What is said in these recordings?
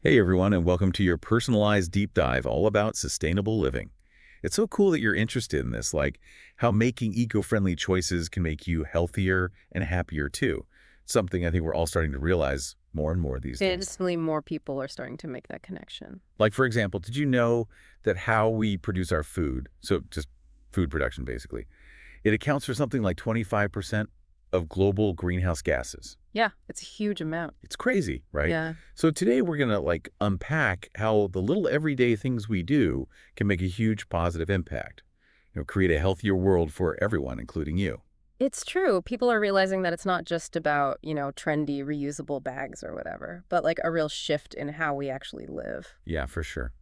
Hey everyone, and welcome to your personalized deep dive all about sustainable living. It's so cool that you're interested in this, like how making eco-friendly choices can make you healthier and happier too. Something I think we're all starting to realize more and more these days. Instantly, more people are starting to make that connection. Like, for example, did you know that how we produce our food, so just food production basically, it accounts for something like 25% of global greenhouse gases? Yeah, it's a huge amount. It's crazy, right? Yeah. So today we're going to unpack how the little everyday things we do can make a huge positive impact. Create a healthier world for everyone, including you. It's true. People are realizing that it's not just about, trendy reusable bags or whatever, but like a real shift in how we actually live. Yeah, for sure.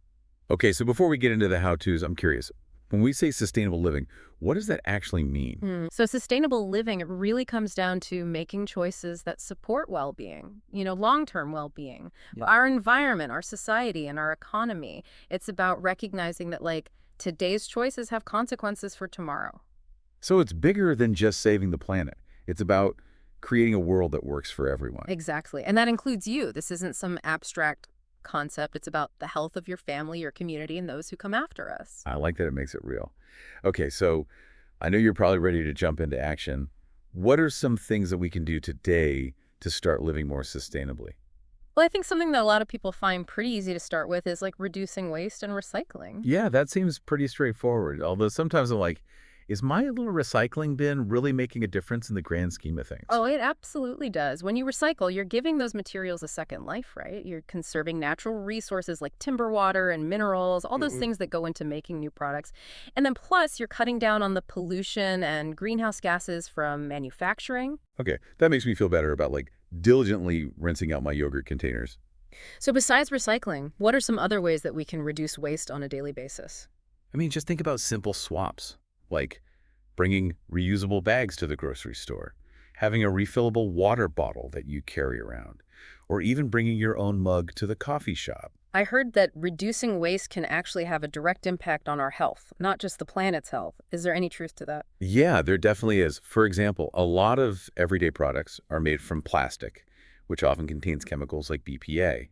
Okay, so before we get into the how-tos, I'm curious. When we say sustainable living, what does that actually mean? So sustainable living, it really comes down to making choices that support well-being, long-term well-being, Yeah. our environment, our society, and our economy. It's about recognizing that like today's choices have consequences for tomorrow. So it's bigger than just saving the planet. It's about creating a world that works for everyone. Exactly. And that includes you. This isn't some abstract concept. It's about the health of your family, your community, and those who come after us. I like that it makes it real. Okay, so I know you're probably ready to jump into action. What are some things that we can do today to start living more sustainably? Well, I think something that a lot of people find pretty easy to start with is like reducing waste and recycling. Yeah, that seems pretty straightforward. Although sometimes I'm like, is my little recycling bin really making a difference in the grand scheme of things? Oh, it absolutely does. When you recycle, you're giving those materials a second life, right? You're conserving natural resources like timber water and minerals, all those things that go into making new products. And then plus, you're cutting down on the pollution and greenhouse gases from manufacturing. Okay, that makes me feel better about diligently rinsing out my yogurt containers. So besides recycling, what are some other ways that we can reduce waste on a daily basis? I mean, just think about simple swaps, like bringing reusable bags to the grocery store, having a refillable water bottle that you carry around, or even bringing your own mug to the coffee shop. I heard that reducing waste can actually have a direct impact on our health, not just the planet's health. Is there any truth to that? Yeah, there definitely is. For example, a lot of everyday products are made from plastic, which often contains chemicals like BPA,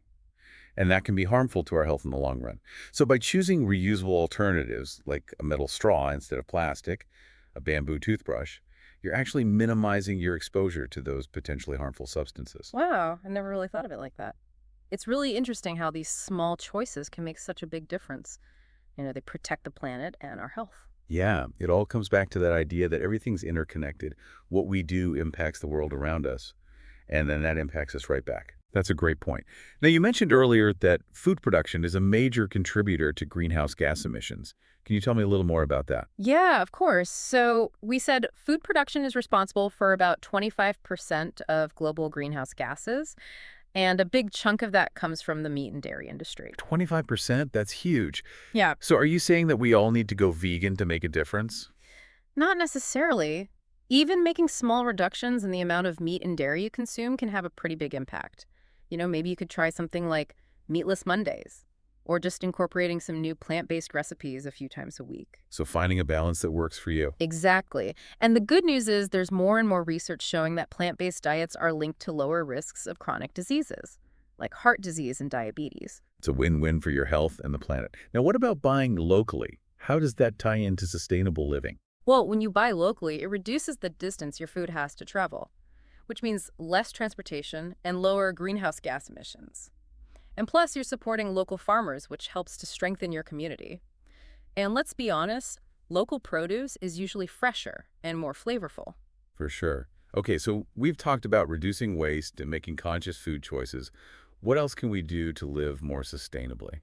and that can be harmful to our health in the long run. So by choosing reusable alternatives like a metal straw instead of plastic, a bamboo toothbrush, you're actually minimizing your exposure to those potentially harmful substances. Wow, I never really thought of it like that. It's really interesting how these small choices can make such a big difference. They protect the planet and our health. Yeah, it all comes back to that idea that everything's interconnected. What we do impacts the world around us, and then that impacts us right back. That's a great point. Now, you mentioned earlier that food production is a major contributor to greenhouse gas emissions. Can you tell me a little more about that? Yeah, of course. So we said food production is responsible for about 25% of global greenhouse gases, and a big chunk of that comes from the meat and dairy industry. 25%? That's huge. Yeah. So are you saying that we all need to go vegan to make a difference? Not necessarily. Even making small reductions in the amount of meat and dairy you consume can have a pretty big impact. Maybe you could try something like meatless Mondays, or just incorporating some new plant-based recipes a few times a week. So finding a balance that works for you. Exactly. And the good news is there's more and more research showing that plant-based diets are linked to lower risks of chronic diseases, like heart disease and diabetes. It's a win-win for your health and the planet. Now, what about buying locally? How does that tie into sustainable living? Well, when you buy locally, it reduces the distance your food has to travel, which means less transportation and lower greenhouse gas emissions. And plus, you're supporting local farmers, which helps to strengthen your community. And let's be honest, local produce is usually fresher and more flavorful. For sure. Okay, so we've talked about reducing waste and making conscious food choices. What else can we do to live more sustainably?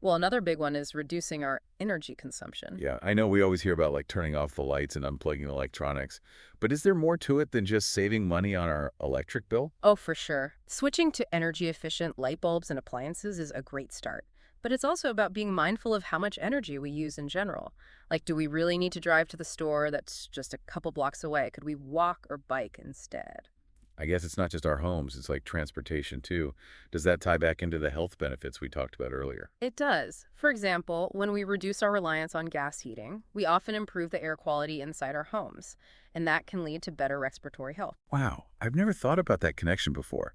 Well, another big one is reducing our energy consumption. Yeah, I know we always hear about turning off the lights and unplugging electronics, but is there more to it than just saving money on our electric bill? Oh, for sure. Switching to energy-efficient light bulbs and appliances is a great start. But it's also about being mindful of how much energy we use in general. Like, do we really need to drive to the store that's just a couple blocks away? Could we walk or bike instead? I guess it's not just our homes, it's like transportation too. Does that tie back into the health benefits we talked about earlier? It does. For example, when we reduce our reliance on gas heating, we often improve the air quality inside our homes, and that can lead to better respiratory health. Wow, I've never thought about that connection before.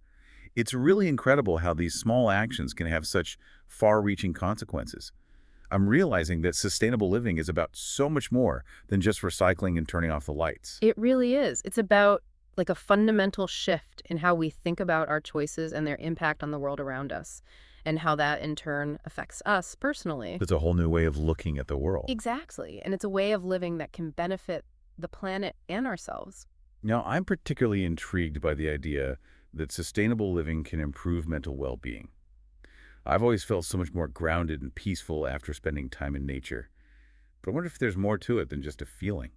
It's really incredible how these small actions can have such far-reaching consequences. I'm realizing that sustainable living is about so much more than just recycling and turning off the lights. It really is. It's about like a fundamental shift in how we think about our choices and their impact on the world around us, and how that in turn affects us personally. It's a whole new way of looking at the world. Exactly. And it's a way of living that can benefit the planet and ourselves. Now, I'm particularly intrigued by the idea that sustainable living can improve mental well-being. I've always felt so much more grounded and peaceful after spending time in nature. But I wonder if there's more to it than just a feeling.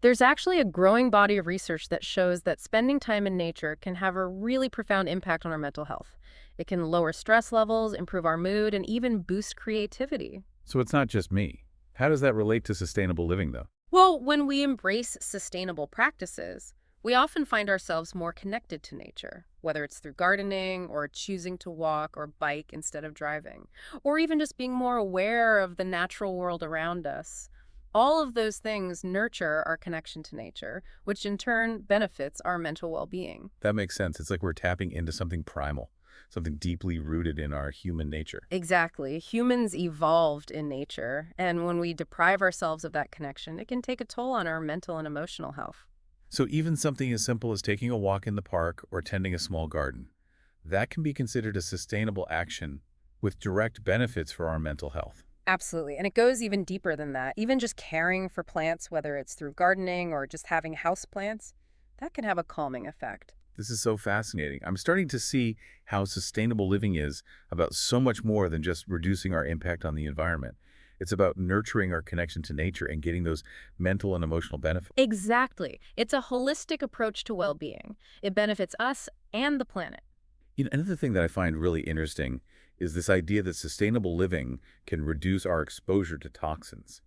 There's actually a growing body of research that shows that spending time in nature can have a really profound impact on our mental health. It can lower stress levels, improve our mood, and even boost creativity. So it's not just me. How does that relate to sustainable living, though? Well, when we embrace sustainable practices, we often find ourselves more connected to nature, whether it's through gardening or choosing to walk or bike instead of driving, or even just being more aware of the natural world around us. All of those things nurture our connection to nature, which in turn benefits our mental well-being. That makes sense. It's like we're tapping into something primal, something deeply rooted in our human nature. Exactly. Humans evolved in nature, and when we deprive ourselves of that connection, it can take a toll on our mental and emotional health. So even something as simple as taking a walk in the park or tending a small garden, that can be considered a sustainable action with direct benefits for our mental health. Absolutely. And it goes even deeper than that. Even just caring for plants, whether it's through gardening or just having house plants, that can have a calming effect. This is so fascinating. I'm starting to see how sustainable living is about so much more than just reducing our impact on the environment. It's about nurturing our connection to nature and getting those mental and emotional benefits. Exactly. It's a holistic approach to well-being. It benefits us and the planet. Another thing that I find really interesting is this idea that sustainable living can reduce our exposure to toxins.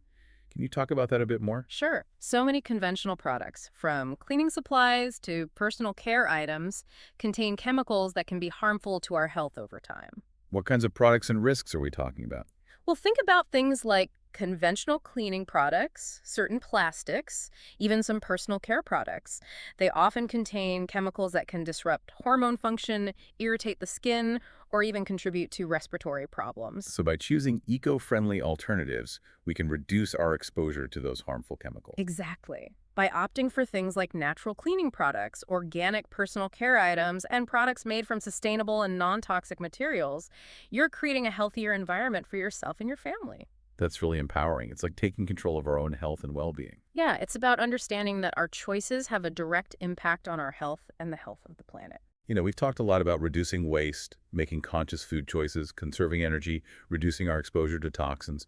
Can you talk about that a bit more? Sure. So many conventional products, from cleaning supplies to personal care items, contain chemicals that can be harmful to our health over time. What kinds of products and risks are we talking about? Well, think about things like conventional cleaning products, certain plastics, even some personal care products. They often contain chemicals that can disrupt hormone function, irritate the skin, or even contribute to respiratory problems. So by choosing eco-friendly alternatives, we can reduce our exposure to those harmful chemicals. Exactly. By opting for things like natural cleaning products, organic personal care items, and products made from sustainable and non-toxic materials, you're creating a healthier environment for yourself and your family. That's really empowering. It's like taking control of our own health and well-being. Yeah, it's about understanding that our choices have a direct impact on our health and the health of the planet. We've talked a lot about reducing waste, making conscious food choices, conserving energy, reducing our exposure to toxins.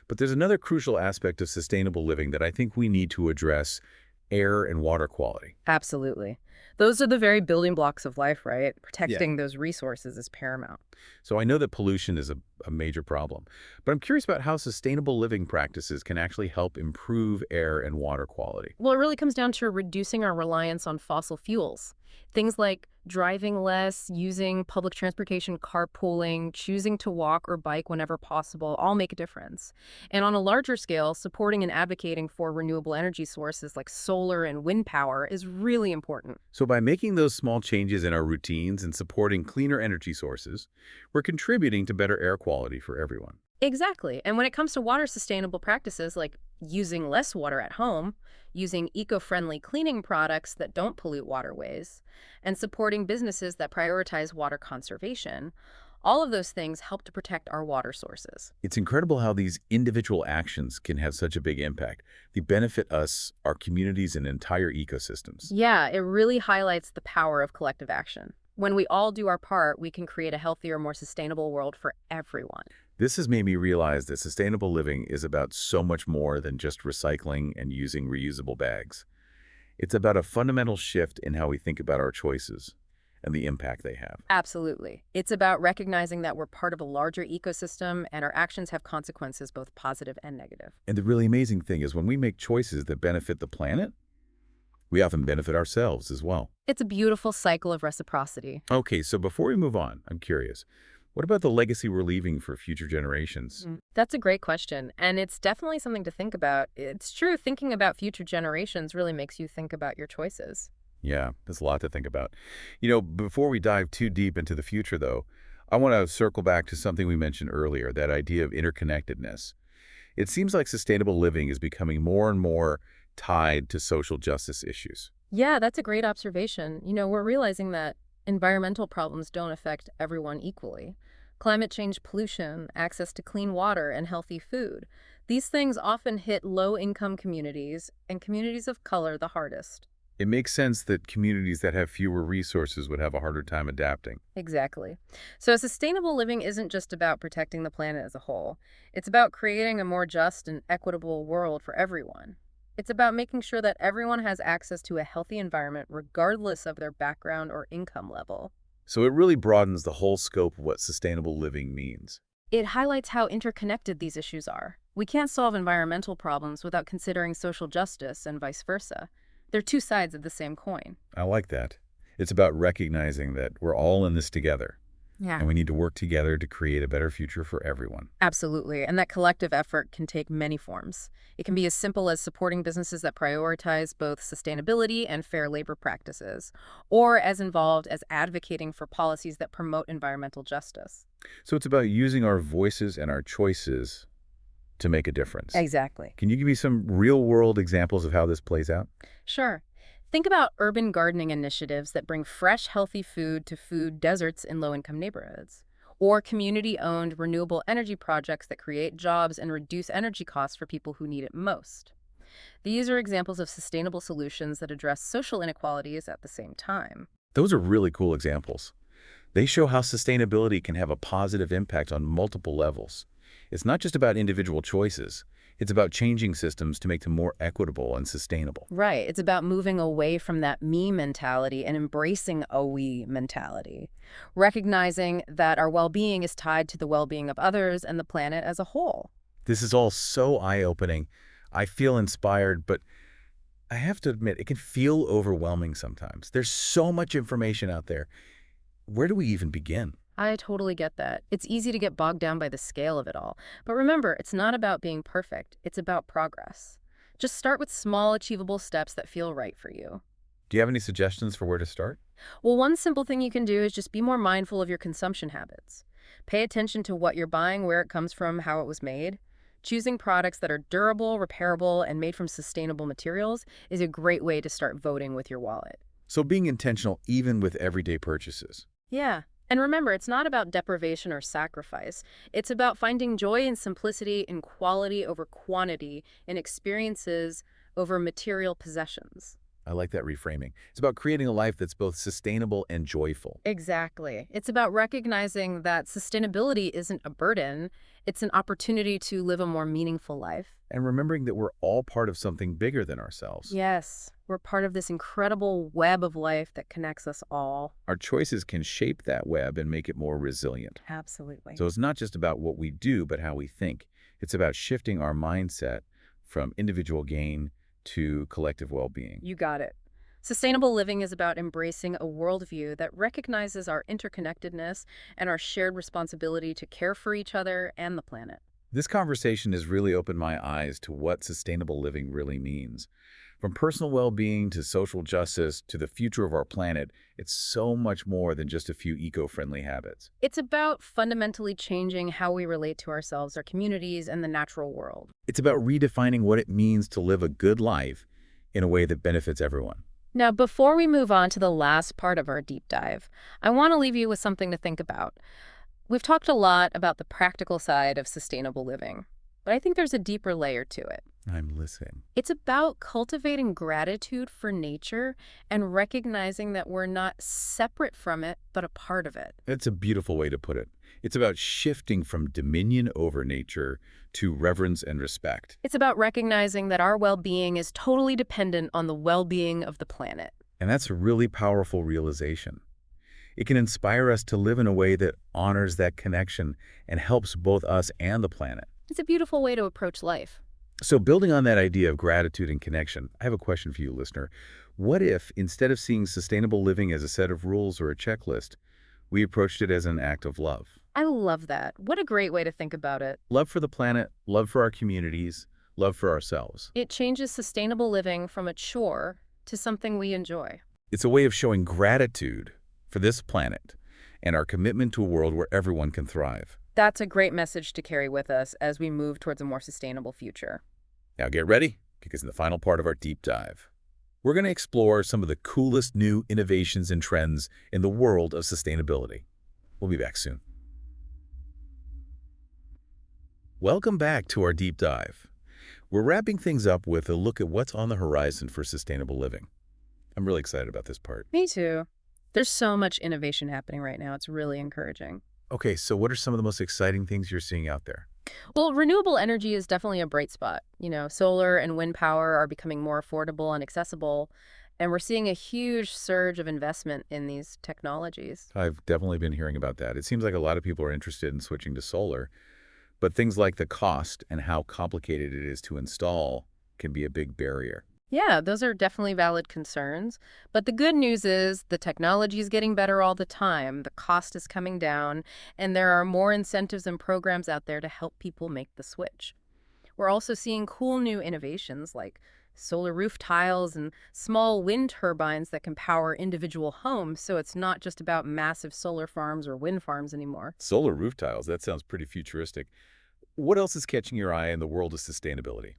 But there's another crucial aspect of sustainable living that I think we need to address: air and water quality. Absolutely. Those are the very building blocks of life, right? Yeah. Protecting those resources is paramount. So I know that pollution is a major problem, but I'm curious about how sustainable living practices can actually help improve air and water quality. Well, it really comes down to reducing our reliance on fossil fuels. Things like driving less, using public transportation, carpooling, choosing to walk or bike whenever possible all make a difference. And on a larger scale, supporting and advocating for renewable energy sources like solar and wind power is really important. So by making those small changes in our routines and supporting cleaner energy sources, we're contributing to better air quality for everyone. Exactly. And when it comes to water sustainable practices like using less water at home, using eco-friendly cleaning products that don't pollute waterways, and supporting businesses that prioritize water conservation, all of those things help to protect our water sources. It's incredible how these individual actions can have such a big impact. They benefit us, our communities, and entire ecosystems. Yeah, it really highlights the power of collective action. When we all do our part, we can create a healthier, more sustainable world for everyone. This has made me realize that sustainable living is about so much more than just recycling and using reusable bags. It's about a fundamental shift in how we think about our choices and the impact they have. Absolutely. It's about recognizing that we're part of a larger ecosystem and our actions have consequences, both positive and negative. And the really amazing thing is when we make choices that benefit the planet, we often benefit ourselves as well. It's a beautiful cycle of reciprocity. Okay, so before we move on, I'm curious, what about the legacy we're leaving for future generations? That's a great question, and it's definitely something to think about. It's true, thinking about future generations really makes you think about your choices. Yeah, there's a lot to think about. Before we dive too deep into the future, though, I want to circle back to something we mentioned earlier, that idea of interconnectedness. It seems like sustainable living is becoming more and more tied to social justice issues. Yeah, that's a great observation. We're realizing that environmental problems don't affect everyone equally. Climate change, pollution, access to clean water, and healthy food. These things often hit low-income communities and communities of color the hardest. It makes sense that communities that have fewer resources would have a harder time adapting. Exactly. So sustainable living isn't just about protecting the planet as a whole. It's about creating a more just and equitable world for everyone. It's about making sure that everyone has access to a healthy environment regardless of their background or income level. So it really broadens the whole scope of what sustainable living means. It highlights how interconnected these issues are. We can't solve environmental problems without considering social justice and vice versa. They're two sides of the same coin. I like that. It's about recognizing that we're all in this together, Yeah. and we need to work together to create a better future for everyone. Absolutely. And that collective effort can take many forms. It can be as simple as supporting businesses that prioritize both sustainability and fair labor practices, or as involved as advocating for policies that promote environmental justice. So it's about using our voices and our choices to make a difference. Exactly. Can you give me some real-world examples of how this plays out? Sure. Think about urban gardening initiatives that bring fresh, healthy food to food deserts in low-income neighborhoods, or community-owned renewable energy projects that create jobs and reduce energy costs for people who need it most. These are examples of sustainable solutions that address social inequalities at the same time. Those are really cool examples. They show how sustainability can have a positive impact on multiple levels. It's not just about individual choices. It's about changing systems to make them more equitable and sustainable. Right. It's about moving away from that me mentality and embracing a we mentality, recognizing that our well-being is tied to the well-being of others and the planet as a whole. This is all so eye-opening. I feel inspired, but I have to admit, it can feel overwhelming sometimes. There's so much information out there. Where do we even begin? I totally get that. It's easy to get bogged down by the scale of it all. But remember, it's not about being perfect. It's about progress. Just start with small, achievable steps that feel right for you. Do you have any suggestions for where to start? Well, one simple thing you can do is just be more mindful of your consumption habits. Pay attention to what you're buying, where it comes from, how it was made. Choosing products that are durable, repairable, and made from sustainable materials is a great way to start voting with your wallet. So being intentional even with everyday purchases. Yeah. And remember, it's not about deprivation or sacrifice. It's about finding joy and simplicity in quality over quantity, in experiences over material possessions. I like that reframing. It's about creating a life that's both sustainable and joyful. Exactly. It's about recognizing that sustainability isn't a burden. It's an opportunity to live a more meaningful life. And remembering that we're all part of something bigger than ourselves. Yes, we're part of this incredible web of life that connects us all. Our choices can shape that web and make it more resilient. Absolutely. So it's not just about what we do, but how we think. It's about shifting our mindset from individual gain to collective well-being. You got it. Sustainable living is about embracing a worldview that recognizes our interconnectedness and our shared responsibility to care for each other and the planet. This conversation has really opened my eyes to what sustainable living really means. From personal well-being to social justice to the future of our planet, it's so much more than just a few eco-friendly habits. It's about fundamentally changing how we relate to ourselves, our communities, and the natural world. It's about redefining what it means to live a good life in a way that benefits everyone. Now, before we move on to the last part of our deep dive, I want to leave you with something to think about. We've talked a lot about the practical side of sustainable living, but I think there's a deeper layer to it. I'm listening. It's about cultivating gratitude for nature and recognizing that we're not separate from it, but a part of it. That's a beautiful way to put it. It's about shifting from dominion over nature to reverence and respect. It's about recognizing that our well-being is totally dependent on the well-being of the planet. And that's a really powerful realization. It can inspire us to live in a way that honors that connection and helps both us and the planet. It's a beautiful way to approach life. So building on that idea of gratitude and connection, I have a question for you, listener. What if, instead of seeing sustainable living as a set of rules or a checklist, we approached it as an act of love? I love that. What a great way to think about it. Love for the planet, love for our communities, love for ourselves. It changes sustainable living from a chore to something we enjoy. It's a way of showing gratitude for this planet and our commitment to a world where everyone can thrive. That's a great message to carry with us as we move towards a more sustainable future. Now get ready, because in the final part of our deep dive, we're going to explore some of the coolest new innovations and trends in the world of sustainability. We'll be back soon. Welcome back to our deep dive. We're wrapping things up with a look at what's on the horizon for sustainable living. I'm really excited about this part. Me too. There's so much innovation happening right now. It's really encouraging. Okay, so what are some of the most exciting things you're seeing out there? Well, renewable energy is definitely a bright spot. Solar and wind power are becoming more affordable and accessible, and we're seeing a huge surge of investment in these technologies. I've definitely been hearing about that. It seems like a lot of people are interested in switching to solar, but things like the cost and how complicated it is to install can be a big barrier. Yeah, those are definitely valid concerns. But the good news is the technology is getting better all the time, the cost is coming down, and there are more incentives and programs out there to help people make the switch. We're also seeing cool new innovations like solar roof tiles and small wind turbines that can power individual homes, so it's not just about massive solar farms or wind farms anymore. Solar roof tiles, that sounds pretty futuristic. What else is catching your eye in the world of sustainability?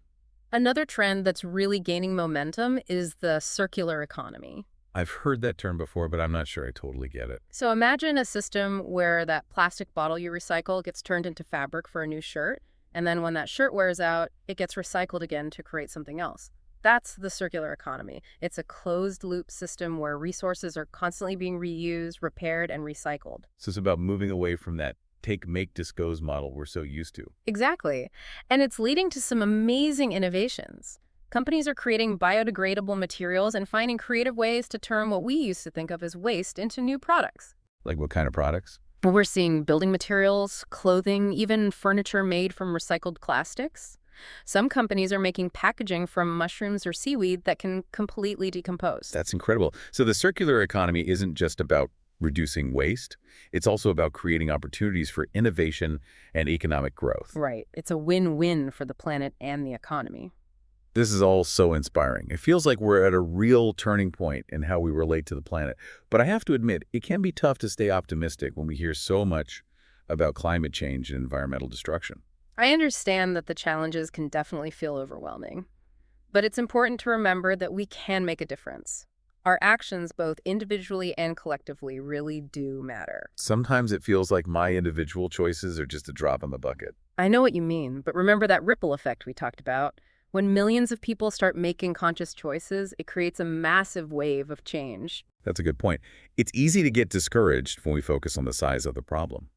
Another trend that's really gaining momentum is the circular economy. I've heard that term before, but I'm not sure I totally get it. So imagine a system where that plastic bottle you recycle gets turned into fabric for a new shirt, and then when that shirt wears out, it gets recycled again to create something else. That's the circular economy. It's a closed-loop system where resources are constantly being reused, repaired, and recycled. So it's about moving away from that take, make, dispose model we're so used to. Exactly. And it's leading to some amazing innovations. Companies are creating biodegradable materials and finding creative ways to turn what we used to think of as waste into new products. Like what kind of products? We're seeing building materials, clothing, even furniture made from recycled plastics. Some companies are making packaging from mushrooms or seaweed that can completely decompose. That's incredible. So the circular economy isn't just about reducing waste. It's also about creating opportunities for innovation and economic growth. Right. It's a win-win for the planet and the economy. This is all so inspiring. It feels like we're at a real turning point in how we relate to the planet. But I have to admit, it can be tough to stay optimistic when we hear so much about climate change and environmental destruction. I understand that the challenges can definitely feel overwhelming, but it's important to remember that we can make a difference. Our actions, both individually and collectively, really do matter. Sometimes it feels like my individual choices are just a drop in the bucket. I know what you mean, but remember that ripple effect we talked about? When millions of people start making conscious choices, it creates a massive wave of change. That's a good point. It's easy to get discouraged when we focus on the size of the problem.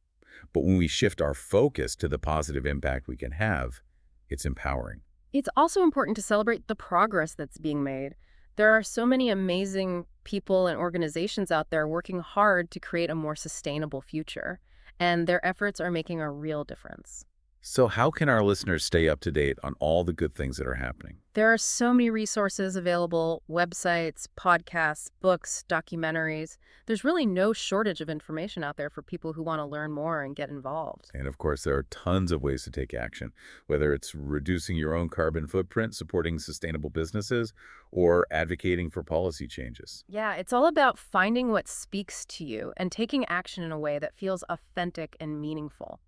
But when we shift our focus to the positive impact we can have, it's empowering. It's also important to celebrate the progress that's being made. There are so many amazing people and organizations out there working hard to create a more sustainable future, and their efforts are making a real difference. So how can our listeners stay up to date on all the good things that are happening? There are so many resources available, websites, podcasts, books, documentaries. There's really no shortage of information out there for people who want to learn more and get involved. And of course, there are tons of ways to take action, whether it's reducing your own carbon footprint, supporting sustainable businesses, or advocating for policy changes. Yeah, it's all about finding what speaks to you and taking action in a way that feels authentic and meaningful.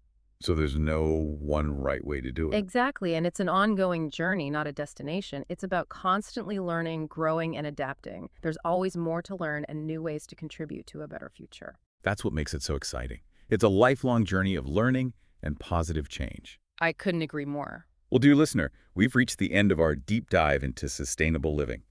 So there's no one right way to do it. Exactly, and it's an ongoing journey, not a destination. It's about constantly learning, growing, and adapting. There's always more to learn and new ways to contribute to a better future. That's what makes it so exciting. It's a lifelong journey of learning and positive change. I couldn't agree more. Well, dear listener, we've reached the end of our deep dive into sustainable living.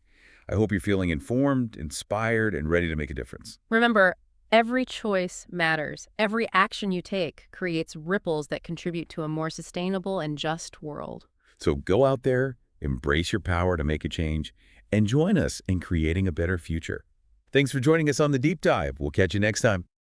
I hope you're feeling informed, inspired, and ready to make a difference. Remember, every choice matters. Every action you take creates ripples that contribute to a more sustainable and just world. So go out there, embrace your power to make a change, and join us in creating a better future. Thanks for joining us on the Deep Dive. We'll catch you next time.